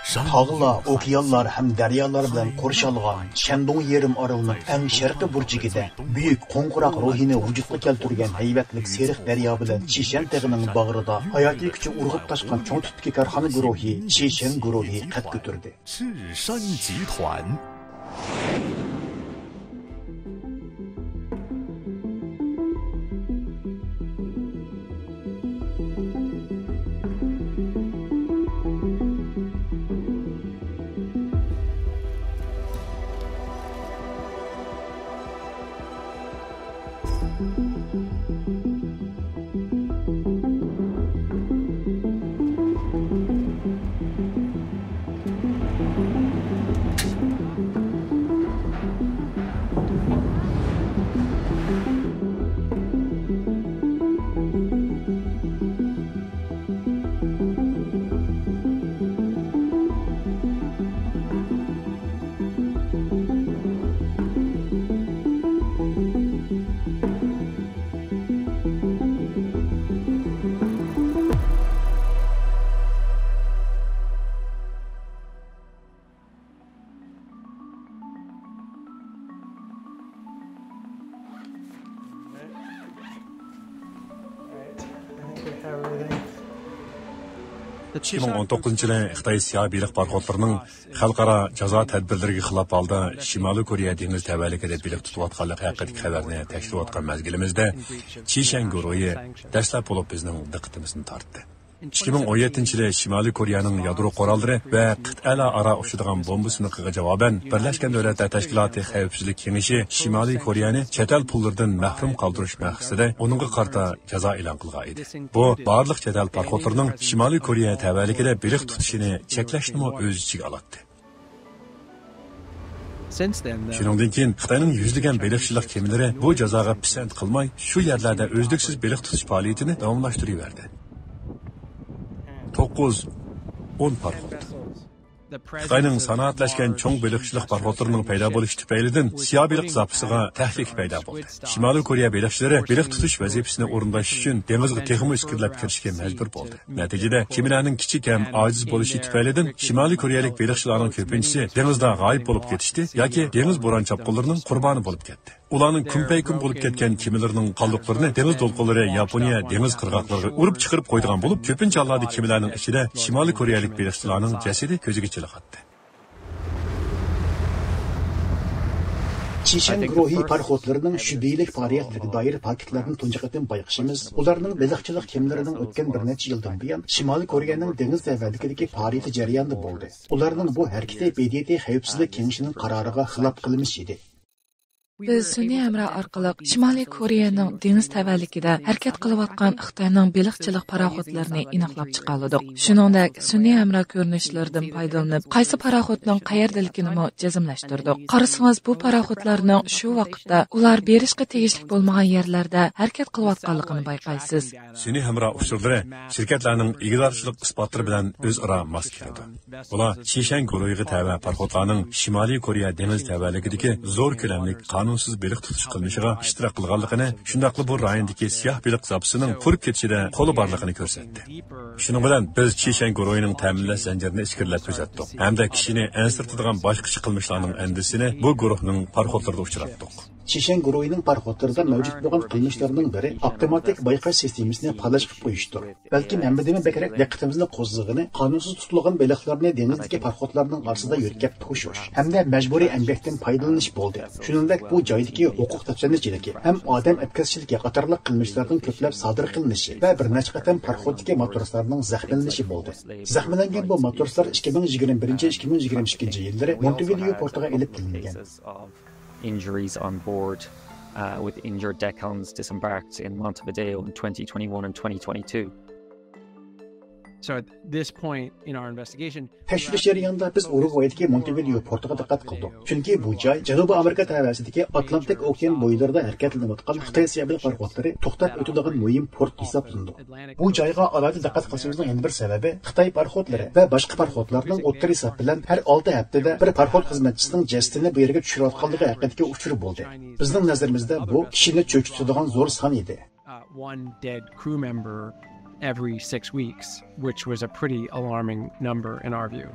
Tağlar, okeanlar hem daryolar bilan qo'rshalgan Shandong yerim orolining eng sharqiy burchigida buyuk qo'ng'iroq ruhini vujudga keltirgan haybatlik seriq daryo bilan Chishan tog'ining bag'rida hayotiy kuchi urg'ib toshgan cho'ng tutki korxona guruhi Chishan guruhi qad ko'tardi. yılı Xitay siyah bilik parxodlarının xalqara jazo tədbirlərinə xilaf halda Şimali Koreya dengiz təvəllükədə bilik tutuyotqanlıq haqqındakı xəbərini təkşiriyotqan məzgilimizdə Chishan guruhi dəstək olub bizning diqqətimizni tortdi. 2017 yılı Şimali Koreyanın yadro qorallari və qit'alararo uçadigan bomba sınıqıga javoban Birleşken Devletler Teşkilatı Xavfsizlik Kengashi Şimali Koreyani chet el pullaridan mahrum qoldirish maqsadida uningga qarta jazo e'lon qilgan edi. Bu barliq chet el parxodlarining Şimali Koreya tavallikida bilik tutishini cheklashni o'z ichiga oladi. Shuningdek keyin Xitoyning yuzlagan bilikchilik kemalari bu jazoga pisand qilmay, shu yerlarda o'zliksiz bilik tutish faoliyatini davomlashtiraverdi. 9-10 parxod. Xitoyning sanoatlashgan cho'ng bilikchilik parxodlarining paydo bo'lishi tufaylidan siyah bilik zapisiga tahlika paydo bo'ldi. Shimoliy Koreya bilikchilari bilik tutish vazifasini o'rinlash uchun dengizga texnik iskirlab kirishga majbur bo'ldi. Natijada kemalarning kichik ham ojiz bo'lishi tufaylidan Shimoliy Koreyalik bilikchilarning ko'pinchisi dengizda g'oyib bo'lib ketishdi yoki dengiz bo'ron chopqinlarining qurboni bo'lib ketdi. Ularning kunpay-kun bo'lib ketgan kemalarning qoldiqlarini dengiz to'lqinlari Yaponiya dengiz qirg'oqlariga urib chiqarib qo'ydigan bo'lib, ko'pincha alloda kemalarning ichida Shimoliy Koreyalik bilikchilarning jasadi ko'ziga chiliqatdi. Chishan guruhi parxodlarining shubhalik faoliyatlariga doir paketlarni tunji qatim bayqashimiz, ularning baliqchilik kemalarining o'tgan bir necha yildan buyon Shimoliy Koreyaning dengiz tavallikidagi faoliyati jarayonida bo'ldi. Ularning bu harakati BDT Xavfsizlik Kengashining qaroriga xilof qilmish edi. Biz sun'iy amra orqali Shimoliy Koreyaning dengiz tavallikida harakat qilayotgan Xitoyning baliqchilik paraxodlarini aniqlab chiqardik. Shuningdek, sun'iy amra ko'rinishlaridan foydalanib, qaysi paraxodning qayerdaligini jazmlashtirdik. Qarasangiz, bu paraxodlarning shu vaqtda ular berishga tegishli bo'lmagan yerlarda harakat qilayotganligini bayqaysiz. Sun'iy amra usullari shirkatlarning ig'dorchilik isbotlari bilan o'zaro mos keladi. Ular Chishan guruhiga tava paraxodlarning Shimoliy Koreya dengiz tavallikidagi zo'r ko'lamli qanunsuz bilik tutish qilmishiga ishtirok qilganligini, shundaqli bu rayondagi siyah bilik zapisining qurib ketishida qo'li borligini ko'rsatdi. Shuning bilan biz Chishan guruhining ta'minlash zanjirini ichkirlab kuzatdik hamda kishini ansirtadigan boshqa qilmishlarning andisini bu guruhning parxodlarida uchratdik. Chishan guruhining parxodlarida mavjud bo'lgan qilmishlarning biri avtomatik bayqash sistemasini palash qilib qo'yishdir. Balki Muhammadimi Bakrak diqqatimizni qo'zg'agani qonunsiz tutilgan baliqlarni dengizdagi parxodlarning orasida yo'tkab to'shish hamda majburiy emgakdan foydalanish bo'ldi. Shuningdek, bu joydagi huquq tafsirchiligi ham odam atkazchiligi qatorliq qilmishlarning ko'plab sodir qilinishi va bir necha qatam parxoddagi matroslarning zaxmlanishi bo'ldi. Zaxmlangan bu matroslar 2021-2022 yillari Montevideo portiga elib kelingan. Injuries on board with injured deckhands disembarked in Montevideo in 2021 and 2022. So at this point in our investigation, tekshirish jarayonida biz Urugvaydagi Montevideo portiga diqqat qildik. Chunki bu joy Janubiy Amerika tarasidagi Atlantik okean bo'ylarida harakatlanayotgan Xitoy siyobli parxodlari to'xtab o'tadigan muhim port hisoblanadi. Bu joyga alohida diqqat qilishimizning yana bir sababi Xitoy parxodlari va boshqa parxodlarning o'rta hisob bilan har 6 haftada bir parxod xizmatchisining jasadini bu yerga tushirayotganligi haqidagi uchur bo'ldi. Bizning nazarimizda bu kishini cho'chitadigan zo'r son edi. One dead crew member every 6 weeks, which was a pretty alarming number in our view.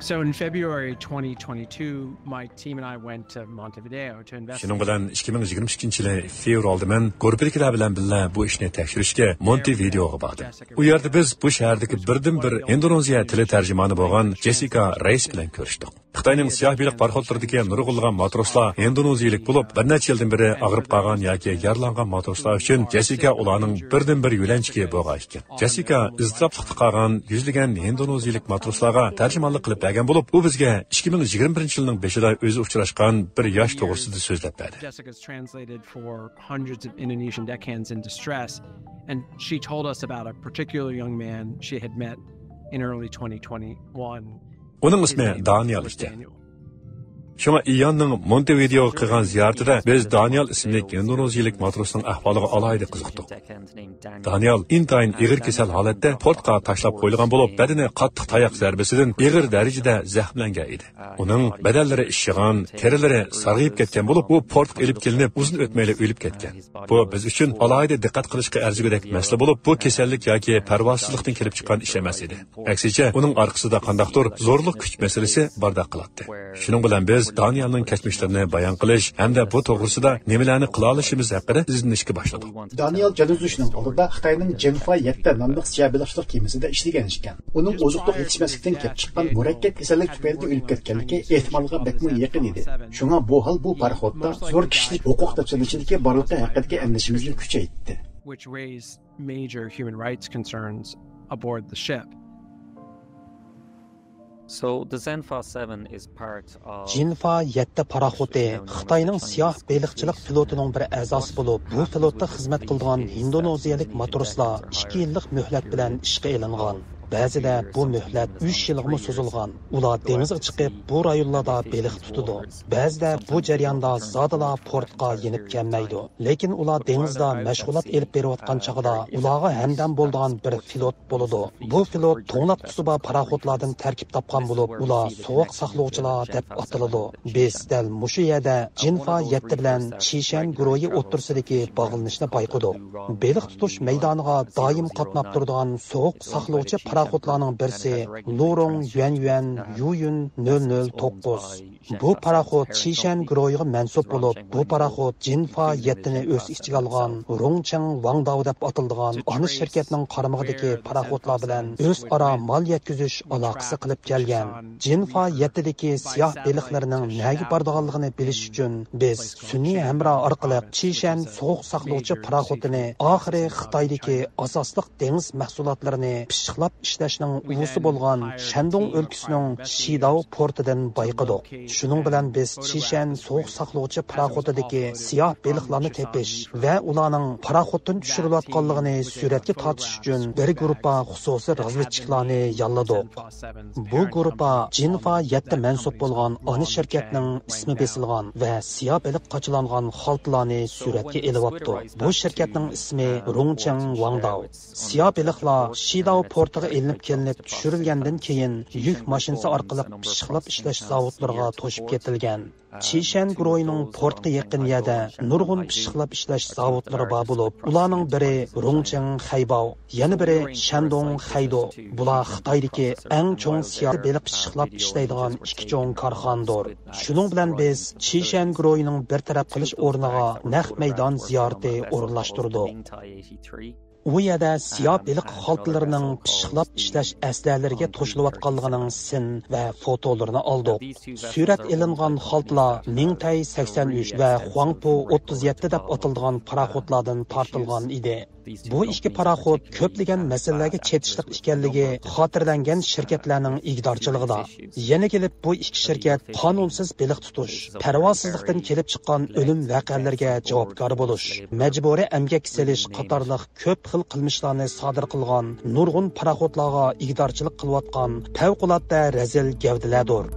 So in February 2022, my team and I went to Montevideo to investigate. Şunun bilan 2022-yili fevralda men guruhdagilar bilan birga bu ishni tekshirishga Montevideoga bordim. U yerda biz bu shahardagi birdan-bir Indoneziya tili tarjimoni bo'lgan Jessica Reis bilan ko'rishdik. Xitoyning siyoh beliq parxodlaridagi nurg'ulg'an matroslar indoneziyalik bo'lib, bir necha yildan beri og'rib qolgan yoki yaralangan matroslar uchun Jessica ularning birdan-bir yo'lanchigi bo'lgan ekan. Jessica iztiroblikda qolgan yuzlagan indoneziyalik matroslarga tarjimonlik qilib bergan bo'lib, u bizga 2021-yilning 5-ida o'zi uchrashgan bir yosh to'g'risida so'zlab berdi. Jessica's translated for hundreds of Indonesian deckhands in distress, and she told us about a particular young man she had met in early 2021. Uning ismi Daniel ekan. Şuna İyanның Montevideoga qilgan ziyoratida biz Daniel ismli indoneziyalik matrosning ahvoliga alohida qiziqdik. Daniel intayin ig'ir kasal holatda portga tashlab qo'yilgan bo'lib, badani qattiq tayoq zarbasidan ig'ir darajada zaxmlangan edi. Uning badallari ishg'an, terilari sarg'ayib ketgan bo'lib, u portga ilib kelinib, uzun o'tmayli o'lib ketgan. Bu biz uchun alohida diqqat qilishga arzigudek masala bo'lib, bu kasallik yoki parvozsizlikdan kelib chiqqan ish emas edi. Aksincha, uning orqasida qandaqdir zo'rlik kuch masalasi bordaq qiladi. Shuning bilan biz Danielning kechmishlarini bayon qilish hamda bu to'g'risida nimalarni qila olishimiz haqida izlanishga boshladik. Daniel Januzishning oldida Xitoyning Jinfa 7 nomli siyobelashlik kemisida ishlagan ekan. Uning ozuqlik yetishmaslikdan kelib chiqqan murakkab kasallik tufayli o'lib ketganligi ehtimolga bekmi yaqin edi. Shunga bu hol bu parxodda zo'r kishilik huquq tafsilotchiligi borligi haqidagi andishimizni kuchaytirdi. Which raised major human rights concerns aboard the ship. So the Zenfa 7 is part of Jinfa 7 paraxoti Xitoyning siyoh beliqchilik flotining bir a'zosi bo'lib, bu flotda xizmat qilgan indoneziyalik matroslar 2 yillik muhlat bilan ishga elingan. Ba'zida bu muhlat 3 yilga so'zilgan. Ular dengizga chiqib, bu rayonlarda beliq tutadi. Ba'zida bu jarayonda zodala portga yenib kelmaydi. Lekin ular dengizda mashg'ulot elib berayotgan chog'da ularga hamdam bo'lgan bir flot bo'ladi. Bu flot to'nglatqusi bor paraxotlardan tarkib topgan bo'lib, ular sovuq saqlovchilar deb ataladi. Biz dal mushu yerda Jinfa 7 bilan Chishan guruhi o'ttirsidagi bog'lanishni payqadik. Beliq tutish maydoniga doim qatnab turadigan sovuq saqlovchi paraxotlarning birisi Lorong Yuan Yuyun 009. Bu paraxot Chishan guruhiga mansub bo'lib, bu paraxot Jinfa 7ni o'z ichiga olgan Rongcheng Wangdao deb atiladigan ona shirkatning qaramog'idagi paraxotlar bilan o'zaro mol yetkazish aloqasi qilib kelgan. Jinfa 7dagi siyoh beliqlarining nega borganligini bilish uchun biz sun'iy hamro orqali Chishan sovuq saqlovchi paraxotini oxiri Xitoydagi asosliq dengiz mahsulotlarini pishiqlab ishlashning uvusi bo'lgan Shandong o'lkasining Shidao portidan bayqadik. Shuning bilan biz Chishan sovuq saqlovchi paraxotidagi siyoh beliqlarni tepish va ularning paraxotdan tushirilayotganligini suratga tortish uchun bir guruhga xususiy razvedchiklarni yolladik. Bu guruhga Jinfa 7 mansub bo'lgan ona shirkatning ismi besilgan va siyoh beliq qochilangan xaltlarni suratga elibopti. Bu shirkatning ismi Rongcheng Wangdao. Siyoh beliqlar Shidao portiga elinib kelinib tushirilgandan keyin yuk mashinasi orqali pishiqlab ishlash zavodlariga to'shib ketilgan. Chishan guruhining portga yaqin yerda nurg'un pishiqlab ishlash zavodlari bor bo'lib, ularning biri Rongcheng Haibao, yana biri Shandong Haido. Bular Xitoydagi eng chong siyoh beliq pishiqlab ishlaydigan ikki chong korxonadir. Shuning bilan biz Chishan guruhining bir taraf qilish o'rniga naq maydon ziyorati o'rinlashtirdik. U yerda siyoh beliq xaltlarining pishiqlab ishlash aslalariga to'shilayotganligining sin va fotolarini oldik. Surat elingan xaltlar Ningtai 83 va Huangpu 37 deb atilgan paraxotlardan tortilgan edi. Bu ikki paraxot ko'plagan masalalarga chetishliq ekanligi xotirlangan shirkatlarning igdorchiligida. Yana kelib bu ikki shirkat qonunsiz beliq tutish, parvozsizlikdan kelib chiqqan o'lim voqealariga javobgar bo'lish, majburiy emgak selish qatorliq ko'p xil qilmishlarni sodir qilgan nurg'un paraxotlarga igdorchilik qilayotgan favqulodda razil gavdalardir.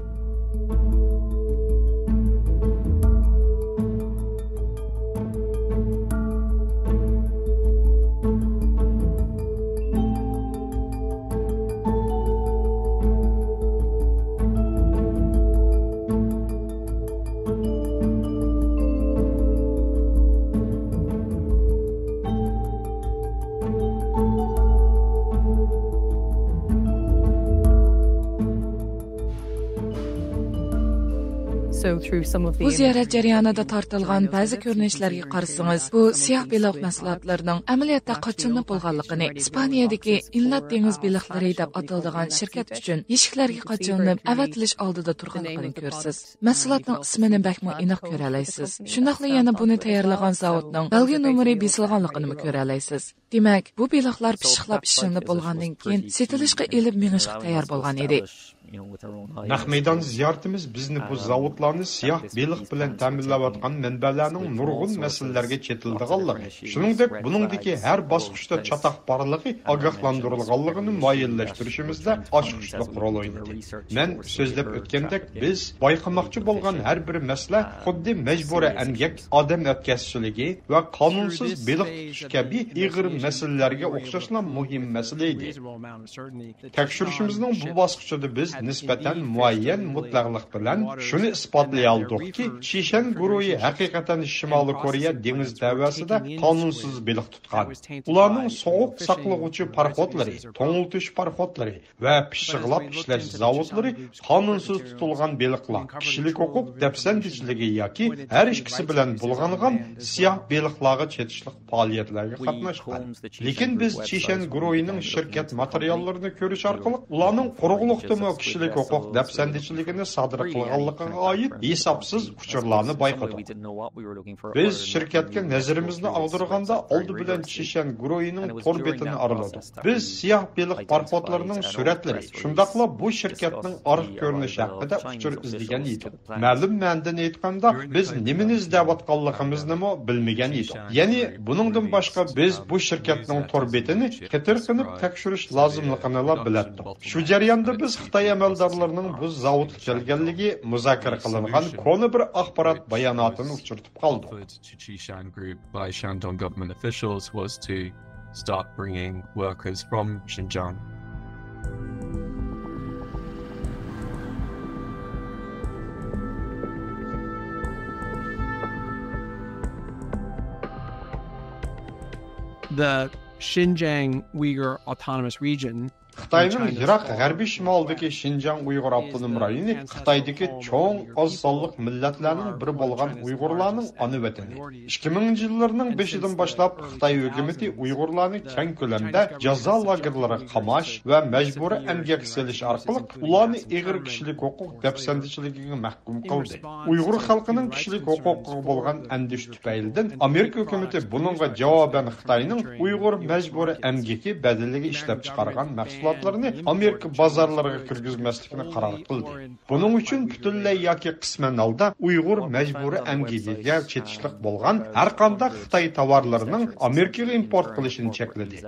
Bu ziyorat jarayonida tortilgan ba'zi ko'rinishlarga qarasangiz, bu siyoh beliq mahsulotlarining amaliyotda qachonib bo'lganligini Ispaniyadagi Inlet dengiz beliqlari deb ataladigan shirkat uchun eshiklarga qachonib avatilish oldida turganligini ko'rsiz. Mahsulotning ismini bakmo aniq ko'ra olasiz. Shundaqla yana buni tayyorlagan zavodning belgi nomeri besilganligini ko'ra olasiz. Demak, bu beliqlar pishiqlab ishinib bo'lgandan keyin setilishga elib mengishga tayyor bo'lgan edi. Naq meydan ziyoratimiz bizni bu zavodlarni siyoh beliq bilan ta'minlayotgan manbalarning nurg'un masalalarga chetildiganligi, shuningdek buningdagi har bosqichda chatoq borligi ogohlantirilganligini muayyanlashtirishimizda ochiqlik rol o'ynadi. Men so'zlab o'tgandek, biz bayqamoqchi bo'lgan har bir masala xuddi majburiy emgak, odam o'tkazishchiligi va qonunsiz beliq tutish kabi ig'ir masalalarga o'xshashla muhim masala edi. Tekshirishimizning bu bosqichida biz nisbatan muayyan mutlaqlik bilan shuni isbotlay oldikki, Shishan guruhi haqiqatan Shimoliy Koreya dengiz davasida qonunsiz beliq tutgan. Ularning sovuq saqlag'uvchi parxodlari, to'ngiltish parxodlari va pishiqlab ishlash zavodlari qonunsiz tutilgan beliqlar, kishilik huquq dafsandichligi yoki har ikkisi bilan bulg'angan siyoh beliqlarga chetishlik faoliyatlarga qatnashgan. Lekin biz Shishan guruhining shirkat materiallarini ko'rish orqali ularning quruqliqdimi kishilik huquq dafsandichiligini sodir qilganligiga oid hisobsiz uchurlarni bayqadik. Biz shirkatga nazarimizni og'dirganda oldi bilan Shishan guruhining tor betini araladik. Biz siyoh beliq parxodlarining suratlari, shundaqla bu shirkatning orq ko'rinishi haqida uchur izlagan edik. Ma'lum ma'noda aytganda, biz nimani izlayotganligimizni bilmagan edik. Ya'ni buningdan boshqa biz bu shirkatning tor betini qitir qilib tekshirish lozimligini bilardik. Shu jarayonda biz Xitoy amaldorlarining bu zavodga kelganligi muzokara qilingan koni bir axborot bayonotini uchirtib qoldi. Shishan Group by Shandong government officials was to start bringing workers from Xinjiang. The Xinjiang Uyghur Autonomous Region Xitoyning Iroq g'arbiy shimolidagi Xinjiang Uyg'ur avtonom rayoni Xitoydagi cho'ng oz sonliq millatlarning biri bo'lgan Uyg'urlarning ona vatani. 2000-yillarning 5-idan boshlab Xitoy hukumatı Uyg'urlarni keng ko'lamda jazo lagerlariga qamash va majburiy emgak selish orqali ularni ig'ir kishilik huquq dafsandichiligiga mahkum qildi. Uyg'ur xalqining kishilik huquqiga bo'lgan andish tufaylidan Amerika hukumatı buningga javoban Xitoyning Uyg'ur majburiy emgaki badaliga ishlab chiqargan mahsulotlarni Amerika bozorlariga kirgizmaslikni qaror qildi. Buning uchun butunlay yoki qisman holda Uyg'ur majburiy emgakiga chetishlik bo'lgan har qanday Xitoy tovarlarining Amerikaga import qilishini chekladi.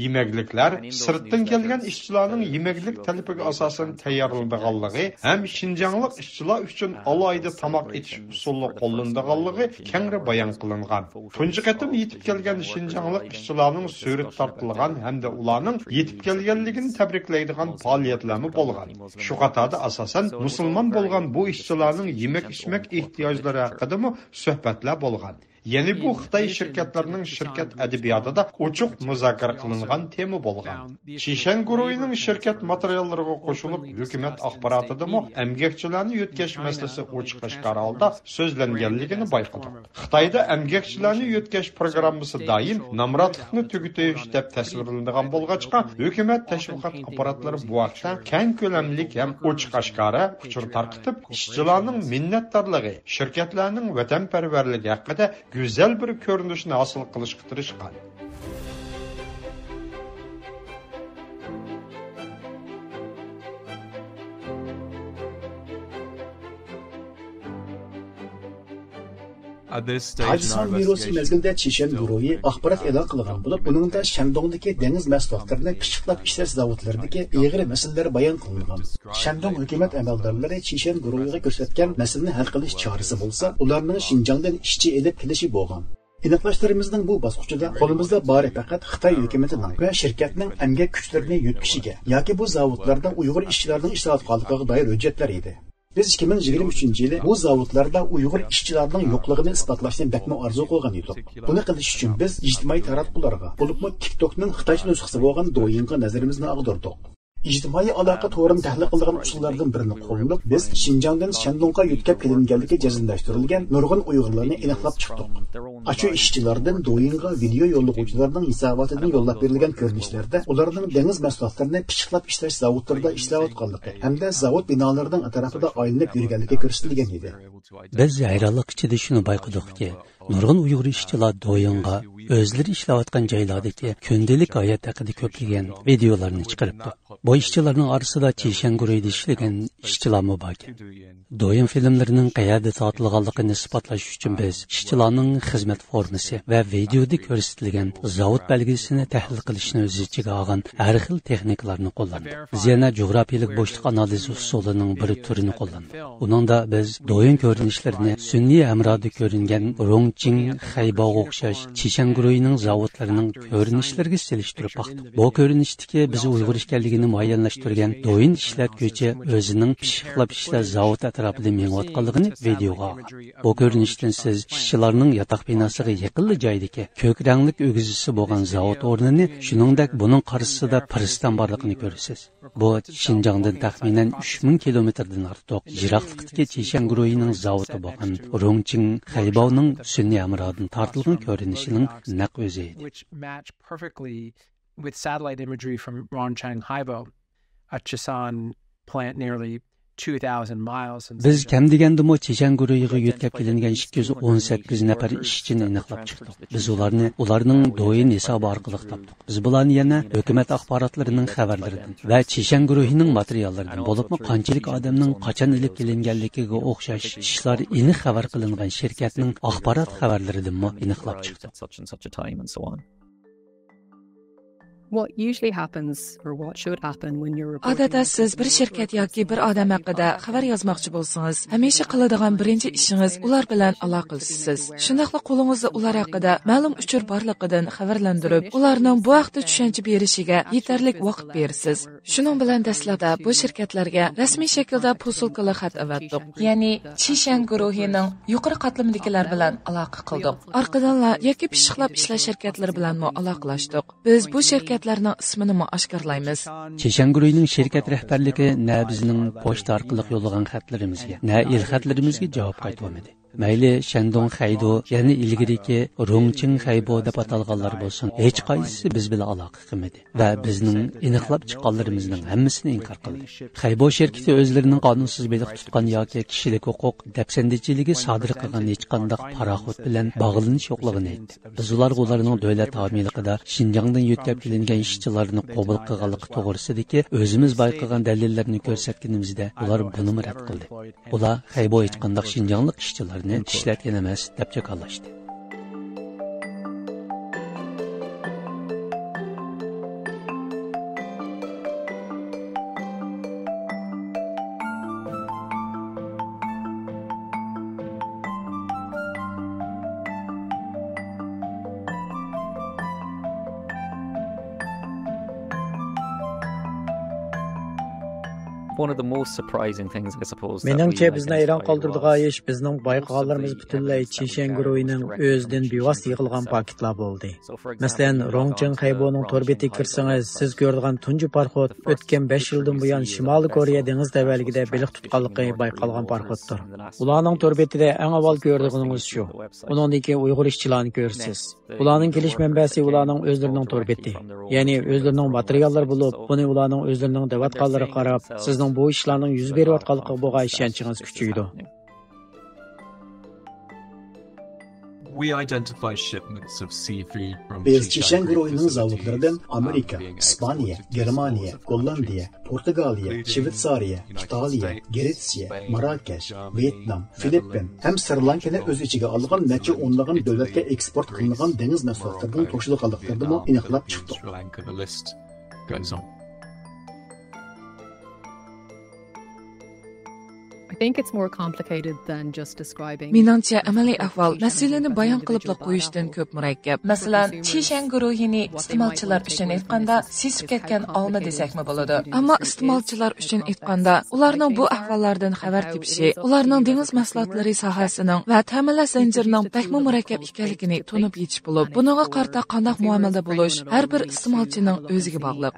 Yemekliklar sirtdan kelgan ishchilarning yemeklik talabiga asosan tayyorlanganligi ham Xinjianglik ishchilar uchun alohida tamoq etish usuli qo'llanilganligi kengri bayon qilingan. Tunji qatim yetib kelgan Xinjianglik ishchilarning surat tortilgan hamda ularning yetib kelganligini tabriklaydigan faoliyatlarni bo'lgan. Shu qatorda asosan musulmon bo'lgan bu ishchilarning yemek-ichmak ehtiyojlari haqida suhbatlar bo'lgan. Ya'ni bu Xitoy shirkatlarining shirkat adabiyotida ochiq muzokara qilingan tema bo'lgan. Shishan guruhining shirkat materiallariga qo'shilib hukumat axborotida emgakchilarni yetkash masalasi ochiq oshkor holda so'zlanganligini bayqadik. Xitoyda emgakchilarni yetkash programmasi doim namratlikni tugutish deb tasvirlangan bo'lg'achqa, hukumat tashviqot apparatlari bu vaqtda keng ko'lamli ham ochiq oshkora uchur tarqitib, ishchilarning minnatdorligi, shirkatlarning vatanparvarligi haqida güzel bir ko'rinishni hosil qilishga tirishgan. Hajishan virusi mezgilda Shishan guruhi axborot e'lon qilgan bo'lib, buningda Shandongdagi dengiz mahsulotlarini pishiqlab ishlash zavodlaridagi ig'ir masalalar bayon qilingan. Shandong hukumat amaldorlari Shishan guruhiga ko'rsatgan masalani hal qilish chorasi bo'lsa, ularning Xinjiangdan ishchi elib kelishi bo'lgan. Aniqlashtirimizning bu bosqichida qo'limizda bari faqat Xitoy hukumatining va shirkatning emgak kuchlarini yetkishiga yoki bu zavodlarda Uyg'ur ishchilarning ishlab qolganiga doir hujjatlar edi. Biz 2023-yili bu zavodlarda Uyg'ur ishchilarning yo'qligini isbotlashni bakma orzu qilgan edik. Buni qilish uchun biz ijtimoiy taratqularga, bo'libmi TikTokning Xitoycha nusxasi bo'lgan Douyinga nazarimizni og'dirdik. ijtimoiy aloqa to'rini tahlil qilgan usullardan birini qo'llanib, biz Xinjiangdan Shandongga yetkazib kelinganligi jazmlashtirilgan nurg'un Uyg'urlarni aniqlab chiqdik. Achu ishchilardan Douyinga video yo'llovchilarning hisobotidan yo'llab berilgan ko'rinishlarda ularning dengiz mahsulotlarini pishiqlab ishlash zavodlarida ishlayotganligi hamda zavod binolarining atrofida aylanib yurganligi ko'rsatilgan edi. Biz hayronlik ichida shuni bayqadikki, nurg'un Uyg'ur ishchilar Douyinga o'zlari ishlayotgan joylardagi kundalik hayot haqida ko'plagan videolarni chiqaribdi. Bu ishchilarning orasida Chishanguroyda ishlagan ishchilarmi bor. Douyin filmlarining qayerda sotilganligini isbotlash uchun biz ishchilarning xizmat formasi va videoda ko'rsatilgan zavod belgisini tahlil qilishni o'z ichiga olgan har xil texnikalarni qo'llandik. Biz yana jo'grafiyalik bo'shliq analiz usulining bir turini qo'llandik. Uningda biz Douyin ko'rinishlarini sun'iy amroda ko'ringan Rongqing, Xayboga o'xshash Chishanguroyning zavodlarining ko'rinishlariga selishtirib baktık. Bu ko'rinishdagi biz Uyg'ur ekanligini muayyanlashtirgan Douyin ishlatuvchi o'zining pishiqlab ishlash zavod atrofida mengayotganligini videoga olgan. Bu ko'rinishdan siz ishchilarning yotoq binosiga yaqinli joydagi ko'k ranglik o'gizisi bo'lgan zavod o'rnini, shuningdek buning qarshisida Piriston borligini ko'rasiz. Bu Xinjiangdan taxminan 3000 kilometrdan ortiq yiroqlikdagi Chishanguroyning zavodi bo'lgan Rongqing, Xayboning sun'iy amrodan tortilgan ko'rinishining naq o'zi edi. With satellite imagery from Rongqing Haibo, a Chisan plant nearly 2000 miles. Biz kam degandimi Chishanguroyga yetkazib kelingan 218 nafar ishchini aniqlab chiqdik. Biz ularning Douyin hisobi orqali topdik. Biz bularni yana hukumat axborotlarining xabarlaridan va Chishanguroyning materiallaridan bo'libmi qanchalik odamning qachon ilib kelinganligiga o'xshash ishlar aniq xabar qilingan shirkatning axborot xabarlaridan aniqlab chiqdik. What usually happens or what should happen when you're Adada siz bir shirkat yoki bir odam haqida xabar yozmoqchi bo'lsangiz, hamisha qiladigan birinchi ishingiz ular bilan aloqalashishsiz. Shundaqla qo'lingizda ular haqida ma'lum uchur borligidan xabarlantirib, ularning bu haqda tushuncha berishiga yetarlik vaqt berasiz. Shuning bilan dastlabda bu shirkatlarga rasmiy shaklda posilkali xat avatdik. Ya'ni Chishanguroyning yuqori qatlamidagilar bilan aloqa qildik. Orqadan yoki pishiqlab ishlash shirkatlari bilan aloqalashdik. Biz bu shirkatlarning ismini oshkorlaymiz. Chishanguroyning shirkat rahbarligi na bizning pochta orqali yo'llagan xatlarimizga, na el xatlarimizga javob qaytarmadi. Mayli Shandong Xaydo, ya'ni ilgiriki Rongqing Xaybo deb atalganlar bo'lsin, hech qaysisi biz bilan aloqa qilmadi va bizning aniqlab chiqqanlarimizning hammasini inkor qildi. Xaybo shirkati o'zlarining qonunsiz beliq tutgan yoki kishilik huquq dafsandichiligi sodir qilgan hech qanday paraxot bilan bog'lanish yo'qligini aytdi. Biz ularning davlat homiyligida Xinjiangdan yetkazib kelingan ishchilarni qabul qilganligi to'g'risidagi o'zimiz bayqagan dalillarni ko'rsatganimizda ular buni rad qildi. Ular Xaybo hech qanday Xinjianglik ishchilar ishlatgan emas deb jakalashdi. One of the most surprising things, I suppose. Meningcha bizni hayron qoldiradigan ish bizning bayqaganlarimiz butunlay Chishanguroyning o'zidan bevosita yig'ilgan paketlar bo'ldi. Masalan, Rongqing Xayboning torbetiga kirsangiz, siz ko'rgan tunji parxod o'tgan 5 yildan buyon Shimoliy Koreya dengiz tavalligida beliq tutganligi bayqalgan parxoddir. Ularning torbetida eng avval ko'rdigingiz shu. Uningdagi Uyg'ur ishchilarni ko'rsiz. Ularning kelish manbasi ularning o'zlarining torbeti. Ya'ni o'zlarining materiallar bo'lib, buni ularning o'zlarining davatqanlari qarab, sizning bu ishlarning yuz berayotganligiga bo'lgan ishonchingiz kuchaydi. We identify shipments of seafood from Biz Chishanguroyning zavodlaridan Amerika, İspaniya, Germaniya, Gollandiya, Portugaliya, Shvetsariya, İtaliya, Gretsiya, Marrakesh, Vietnam, Filippin ham Sri Lankani o'z ichiga olgan necha o'nlagan davlatga eksport qilingan dengiz mahsulotlaridan qo'shilganliklarini aniqlab chiqdi. I think it's more complicated than just describing. Meningcha amaliy ahvol masalani bayon qilib qo'yishdan ko'p murakkab. Masalan, Chishanguroyni iste'molchilar uchun aytganda sesib ketgan olma desakmi bo'ladi. Ammo iste'molchilar uchun aytganda ularning bu ahvollardan xabar tepishi, ularning dengiz mahsulotlari sohasining va ta'minlash zanjirining bakmo murakkab ekanligini to'nib yetish bo'lib, buningga qarata qanday muomalada bo'lish har bir iste'molchining o'ziga bog'liq.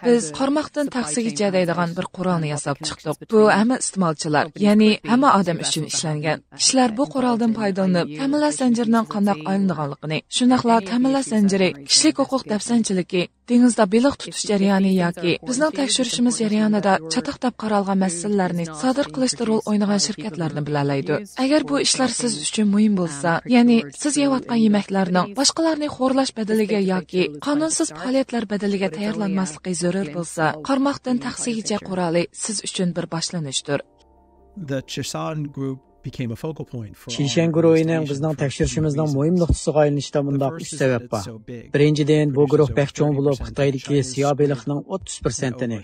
Biz qarmoqdan taksigacha deydigan bir qurolni yasab chiqdik. Bu hamma iste'molchilar, ya'ni hamma odam uchun ishlangan. Kishilar bu quroldan foydalanib, ta'minlash zanjirining qanday aylanganligini, shunaqla ta'minlash zanjiri, kishilik huquq dafsanchiligi, dengizda baliq tutish jarayoni yoki bizning tekshirishimiz jarayonida chatoq deb qaralgan masalalarni sodir qilishda rol o'ynagan shirkatlarni bilalaydi. Agar bu ishlar siz uchun muhim bo'lsa, ya'ni siz yeyotgan yemeklarning boshqalarni xo'rlash badaliga yoki qonunsiz faoliyatlar badaliga tayyorlanmasligi zarur bo'lsa, qarmoqdan taksigacha quroli siz uchun bir boshlanishdir. The Chesan Group became a focal point for Chishan guruhining bizning tekshirishimizning muhim nuqtasiga aylanishida bundaq 3 sabab bor. Birinchidan, bu guruh bek cho'ng bo'lib, Xitoydagi siyo beliqning 30%ni,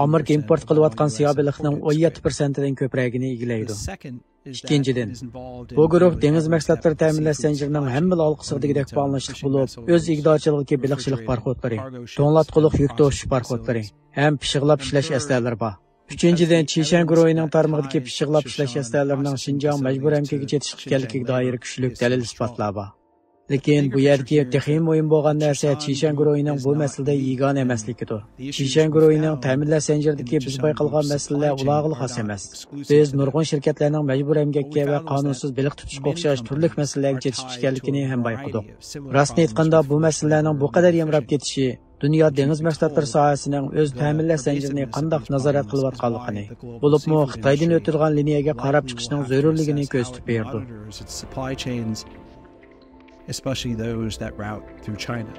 Amerika import qilayotgan siyo beliqning 17%dan ko'pragini egallaydi. Ikkinchidan, bu guruh dengiz mahsulotlari ta'minlash zanjirining hamma halqasidagidek bog'lanishlik bo'lib, o'z igdorchiligidagi beliqchilik parxodlari, to'nglatquliq yuk tashish parxodlari ham pishiqlab ishlash astarlari bor. Uchinchidan, Chishan guruhining tarmog'idagi pishiqlab ishlash astarlarining Xinjiang majbur emkiga yetish ekanligiga doir kuchli dalil isbotlar bor. Lekin bu yerdagi texnik muhim bo'lgan narsa Chishan guruhining bu masalada yagona emasligidir. Chishan guruhining ta'minlash zanjiridagi biz bayqalgan masalalar ularga xos emas. Biz nurg'un shirkatlarning majbur emgakka va qonunsiz baliq tutishga o'xshash turli masalalarga yetish ekanligini ham bayqadik. Rostni aytganda bu masalalarning bu qadar yamrab ketishi dunyo dengiz mahsulotlari sohasining o'z ta'minlash zanjirini qanday nazorat qilayotganligini, bo'libmi Xitoydan o'tilgan liniyaga qarab chiqishning zarurligini ko'rsatib berdi. especially those that route through China.